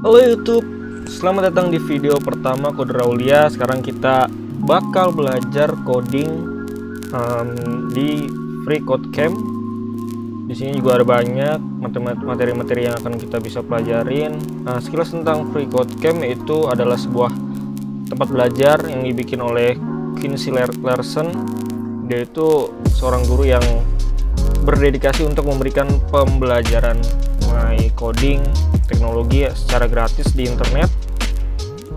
Halo YouTube, selamat datang di video pertama Coder Aulia. Sekarang kita bakal belajar coding di Free Code Camp. Di sini juga ada banyak materi-materi yang akan kita bisa pelajarin. Sekilas tentang Free Code Camp, yaitu adalah sebuah tempat belajar yang dibikin oleh Quincy Larson. Dia itu seorang guru yang berdedikasi untuk memberikan pembelajaran mengenai coding, teknologi secara gratis di internet.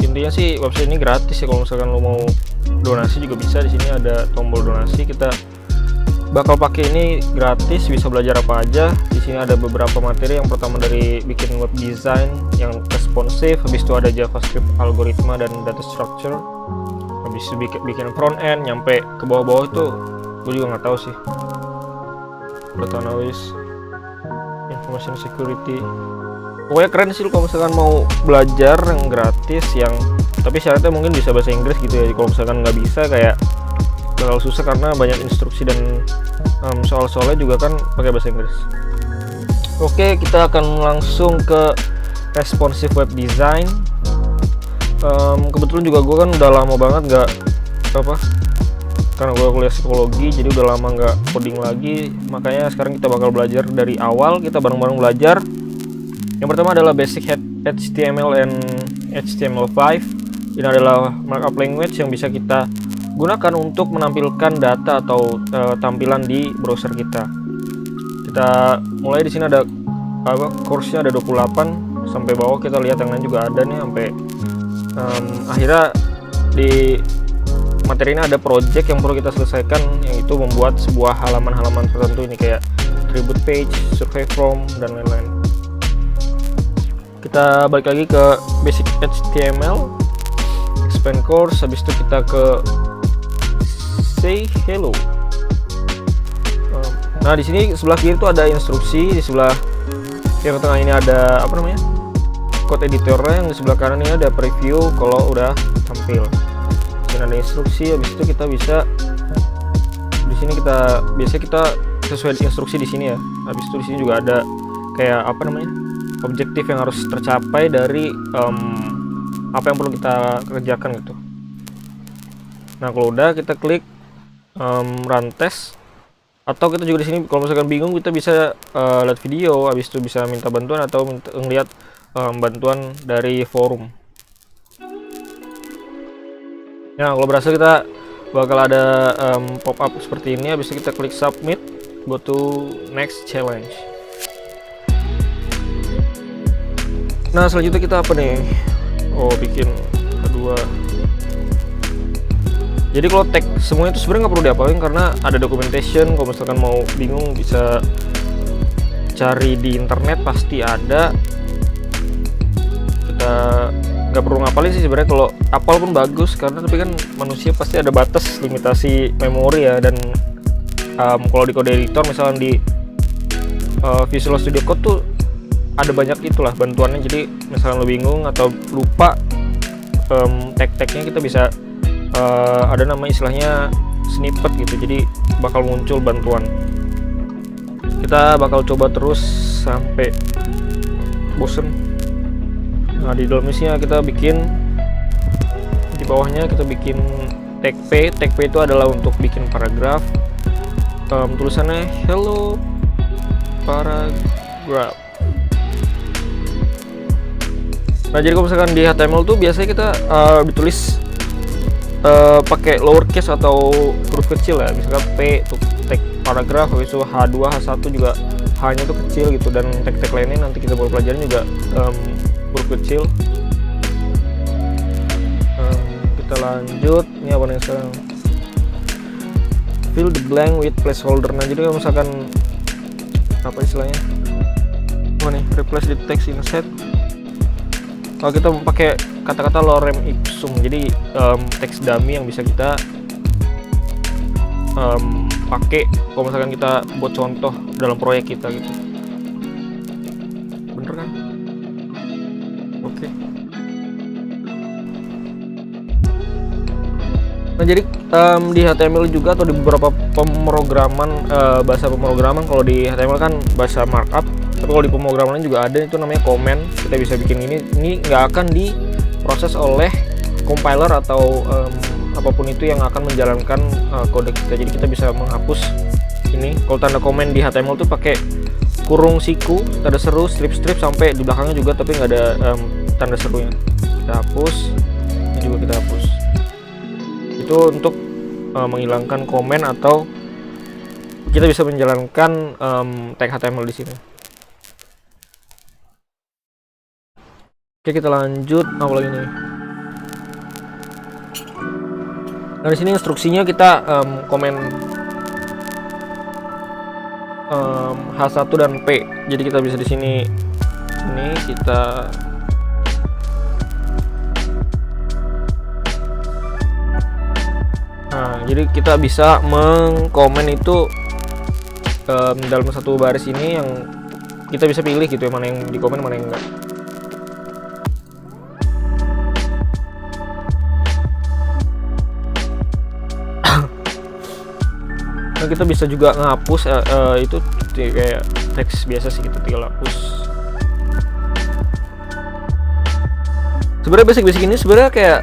Intinya sih website ini gratis ya. Kalau misalkan lo mau donasi juga bisa, di sini ada tombol donasi. Kita bakal pakai ini gratis, bisa belajar apa aja. Di sini ada beberapa materi. Yang pertama dari bikin web design yang responsif, habis itu ada JavaScript algoritma dan data structure, habis itu bikin front end nyampe ke bawah-bawah itu gue juga nggak tahu sih. Data analysis, information security. Pokoknya keren sih kalau misalkan mau belajar yang gratis, yang tapi syaratnya mungkin bisa bahasa Inggris gitu ya. Kalau misalkan nggak bisa, kayak bakal susah karena banyak instruksi dan soal-soalnya juga kan pakai bahasa Inggris. Oke, kita akan langsung ke responsive web design. Kebetulan juga gue kan udah lama banget nggak karena gue kuliah psikologi, jadi udah lama nggak coding lagi. Makanya sekarang kita bakal belajar dari awal, kita bareng-bareng belajar. Yang pertama adalah basic HTML and HTML5. Ini adalah markup language yang bisa kita gunakan untuk menampilkan data atau tampilan di browser kita. Kita mulai di sini ada course-nya ada 28 sampai bawah. Kita lihat yang lain juga ada nih sampai akhirnya di materi ini ada project yang perlu kita selesaikan, yaitu membuat sebuah halaman-halaman tertentu ini kayak attribute page, survey form dan lain-lain. Kita balik lagi ke basic HTML, expand course, habis itu kita ke say hello. Nah, di sini sebelah kiri itu ada instruksi, di sebelah yang tengah ini ada code editornya, yang di sebelah kanan ini ada preview kalau udah tampil. Dan ada instruksi, habis itu kita bisa di sini biasanya kita sesuai instruksi di sini ya. Habis itu di sini juga ada kayak objektif yang harus tercapai dari apa yang perlu kita kerjakan gitu. Nah, kalau udah kita klik run test, atau kita juga di sini kalau misalkan bingung kita bisa lihat video, habis itu bisa minta bantuan atau ngeliat bantuan dari forum. Nah, kalau berhasil kita bakal ada pop up seperti ini. Habis itu kita klik submit, go to next challenge. Nah, selanjutnya kita apa nih? Bikin kedua. Jadi kalau tag semuanya itu sebenarnya nggak perlu diapalin karena ada documentation. Kalau misalkan mau bingung bisa cari di internet, pasti ada. Kita nggak perlu ngapalin sih sebenarnya. Kalau apal pun bagus, karena tapi kan manusia pasti ada batas limitasi memori ya. Dan kalau di code editor misalnya di Visual Studio Code tuh ada banyak itulah bantuannya. Jadi misalnya lo bingung atau lupa tag-tagnya, kita bisa ada nama istilahnya snippet gitu, jadi bakal muncul bantuan. Kita bakal coba terus sampai bosen. Nah, di dalam isinya kita bikin di bawahnya, kita bikin tag P. Tag P itu adalah untuk bikin paragraf. Tulisannya hello paragraph. Nah, jadi kalau misalkan di HTML tuh biasanya kita ditulis pakai lowercase atau huruf kecil ya. Misalkan P untuk tag paragraf, habis itu H2, H1 juga H-nya tuh kecil gitu, dan tag-tag lainnya nanti kita baru pelajarin juga huruf kecil. Kita lanjut, ini apa nih sekarang? Fill the blank with placeholder. Nah, jadi kalau misalkan apa istilahnya? Replace the text in set. Kalau kita pakai kata-kata lorem ipsum, jadi teks dummy yang bisa kita pakai kalau misalkan kita buat contoh dalam proyek kita gitu. Bener kan? Oke. Nah, jadi di HTML juga atau di beberapa pemrograman, bahasa pemrograman, kalau di HTML kan bahasa markup, Tapi kalau di pemrograman juga ada, itu namanya comment. Kita bisa bikin ini nggak akan diproses oleh compiler atau apapun itu yang akan menjalankan kode kita. Jadi kita bisa menghapus ini. Kalau tanda komen di HTML tuh pakai kurung siku, tanda seru, strip sampai di belakangnya juga, tapi nggak ada tanda serunya. Kita hapus, ini juga kita hapus. Itu untuk menghilangkan komen atau kita bisa menjalankan tag HTML di sini. Oke, kita lanjut apa lagi nih? Nah, di sini instruksinya kita komen H1 dan P. Jadi kita bisa di sini ini kita jadi kita bisa mengkomen itu dalam satu baris ini, yang kita bisa pilih gitu ya, mana yang dikomen mana yang enggak. Nah, kita bisa juga ngapus itu kayak teks biasa sih, kita tinggal hapus. Sebenarnya basic ini sebenarnya kayak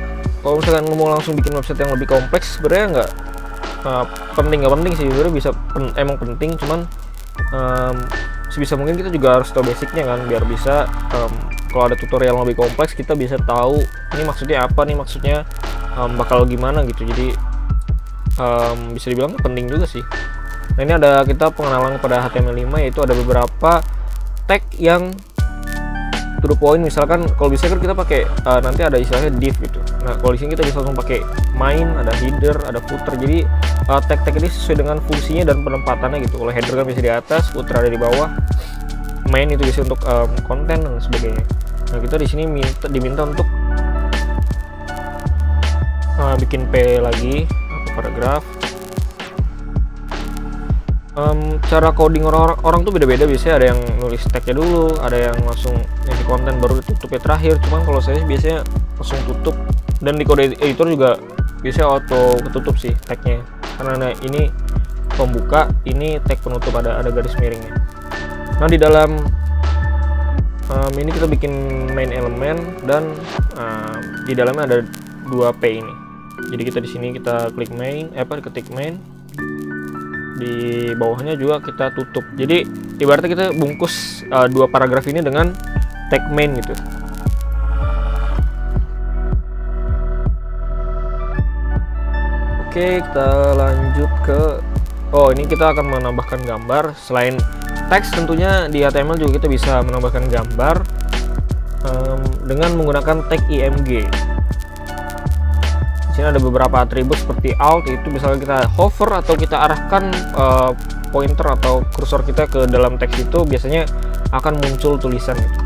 kalau misalkan mau langsung bikin website yang lebih kompleks, sebenarnya nggak penting sih. Sebenarnya bisa emang penting, cuman sebisa mungkin kita juga harus tahu basicnya kan, biar bisa kalau ada tutorial yang lebih kompleks kita bisa tahu ini maksudnya apa nih, maksudnya bakal gimana gitu. Jadi bisa dibilang penting juga sih. Nah, ini ada kita pengenalan pada HTML5, yaitu ada beberapa tag yang to the point. Misalkan kalau bisa kan kita pakai nanti ada istilahnya div gitu. Nah, kalau di sini kita bisa langsung pakai main, ada header, ada footer. Jadi tag-tag ini sesuai dengan fungsinya dan penempatannya gitu. Kalau header kan bisa di atas, footer ada di bawah, main itu bisa untuk konten dan sebagainya. Nah, kita di sini diminta untuk bikin P lagi, paragraf. Cara coding orang tuh beda-beda. Biasanya ada yang nulis tagnya dulu, ada yang langsung ngasih konten baru ditutupnya terakhir. Cuman kalau saya biasanya langsung tutup, dan di kode editor juga biasanya auto ketutup sih tagnya, karena ini pembuka, ini tag penutup, ada garis miringnya. Nah, di dalam ini kita bikin main element, dan di dalamnya ada 2P ini. Jadi kita di sini kita klik main, ketik main, di bawahnya juga kita tutup. Jadi ibaratnya kita bungkus dua paragraf ini dengan tag main gitu. Oke, kita lanjut ke ini kita akan menambahkan gambar. Selain teks tentunya di HTML juga kita bisa menambahkan gambar dengan menggunakan tag img. Di sini ada beberapa atribut seperti alt, itu misalnya kita hover atau kita arahkan pointer atau kursor kita ke dalam teks, itu biasanya akan muncul tulisan gitu.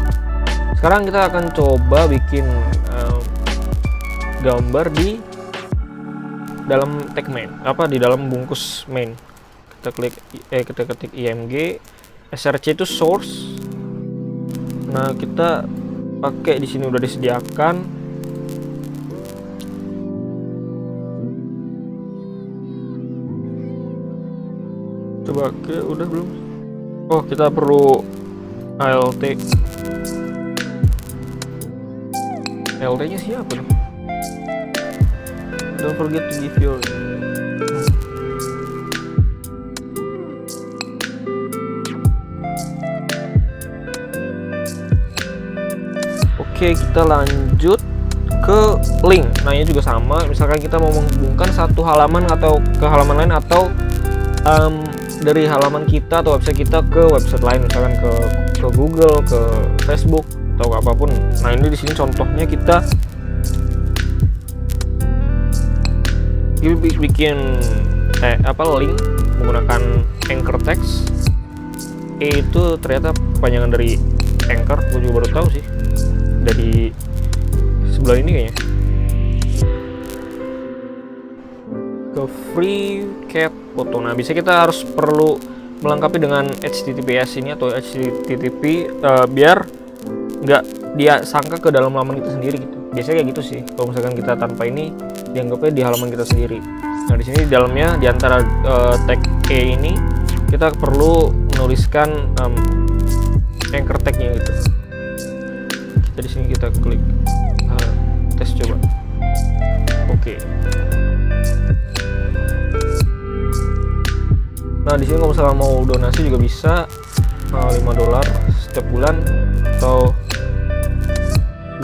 Sekarang kita akan coba bikin gambar di dalam tag main, di dalam bungkus main. Kita klik kita ketik img, src itu source. Nah, kita pakai di sini udah disediakan. Coba udah belum? Oh, kita perlu alt. LT nya siapa dong? Don't forget to give your Oke, kita lanjut ke link. Nah, ini juga sama. Misalkan kita mau menghubungkan satu halaman atau ke halaman lain, atau dari halaman kita atau website kita ke website lain, misalkan ke Google, ke Facebook atau apapun. Nah, ini di sini contohnya kita bikin link menggunakan anchor text. Itu ternyata kepanjangan dari anchor, gue juga baru tahu sih dari sebelah ini kayaknya. Ke free cap foto. Nah, bisa kita harus perlu melengkapi dengan HTTPS ini atau HTTP biar nggak dia sangka ke dalam halaman kita sendiri gitu. Biasanya kayak gitu sih. Kalau misalkan kita tanpa ini, dianggapnya di halaman kita sendiri. Nah, di sini di dalamnya, di antara tag E ini kita perlu menuliskan anchor tag-nya gitu. Kita di sini kita klik tes coba. Oke. Nah, di sini kalau misalnya mau donasi juga bisa $5 setiap bulan atau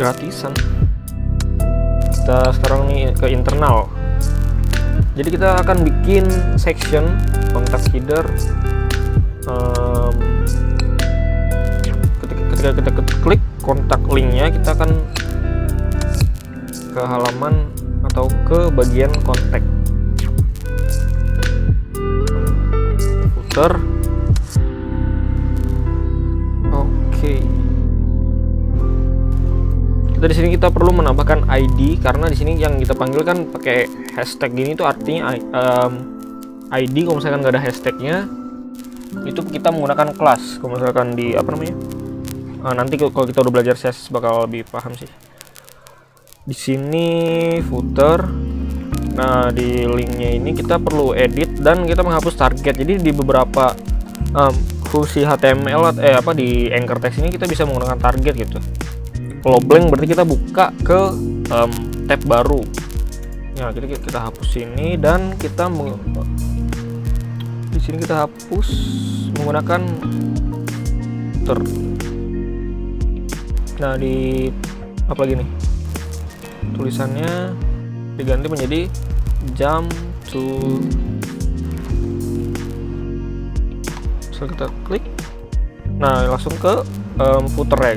gratisan. Kita sekarang nih ke internal. Jadi kita akan bikin section kontak header. Ketika kita klik kontak linknya, kita akan ke halaman atau ke bagian kontak. Footer. Oke. Kita di sini kita perlu menambahkan ID karena di sini yang kita panggil kan pakai hashtag gini, itu artinya ID. Kalau misalkan nggak ada hashtagnya, itu kita menggunakan kelas. Kalau misalkan di apa namanya, nanti kalau kita udah belajar CSS bakal lebih paham sih. Di sini footer. Nah, di linknya ini kita perlu edit dan kita menghapus target. Jadi di beberapa fungsi HTML di anchor text ini kita bisa menggunakan target gitu. Kalau blank berarti kita buka ke tab baru. Nah, kita hapus ini dan kita di sini kita hapus menggunakan footer. Nah, di apa lagi nih? Tulisannya diganti menjadi jump to. So, kita klik. Nah, langsung ke footer ya.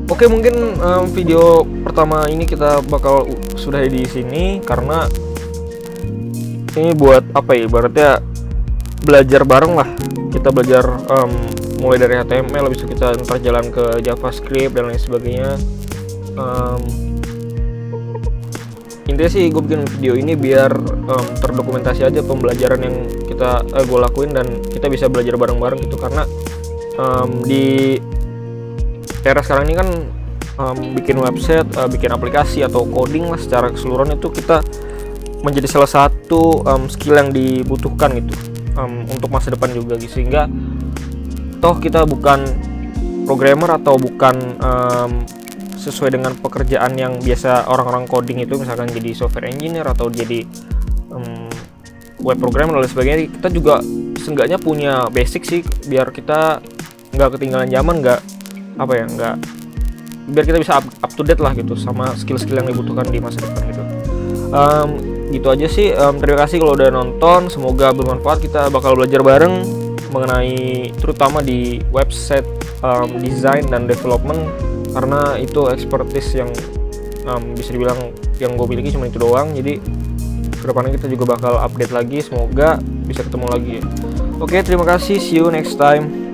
Oke, mungkin video pertama ini kita bakal sudahi di sini karena ini buat apa ya? Berarti ya belajar bareng lah. Kita belajar mulai dari HTML, habis itu kita ntar jalan ke JavaScript dan lain sebagainya. Intinya sih gue bikin video ini biar terdokumentasi aja pembelajaran yang gue lakuin dan kita bisa belajar bareng-bareng gitu, karena di era sekarang ini kan bikin website, bikin aplikasi atau coding lah secara keseluruhan itu kita menjadi salah satu skill yang dibutuhkan gitu untuk masa depan juga gitu. Sehingga toh kita bukan programmer atau bukan sesuai dengan pekerjaan yang biasa orang-orang coding itu, misalkan jadi software engineer atau jadi web programmer dan sebagainya. Kita juga seenggaknya punya basic sih biar kita nggak ketinggalan zaman, biar kita bisa up to date lah gitu sama skill-skill yang dibutuhkan di masa depan gitu. Gitu aja sih. Terima kasih kalau udah nonton, semoga bermanfaat. Kita bakal belajar bareng mengenai terutama di website design dan development, karena itu expertise yang bisa dibilang yang gue miliki cuma itu doang. Jadi kedepannya kita juga bakal update lagi, semoga bisa ketemu lagi. Oke, terima kasih, see you next time.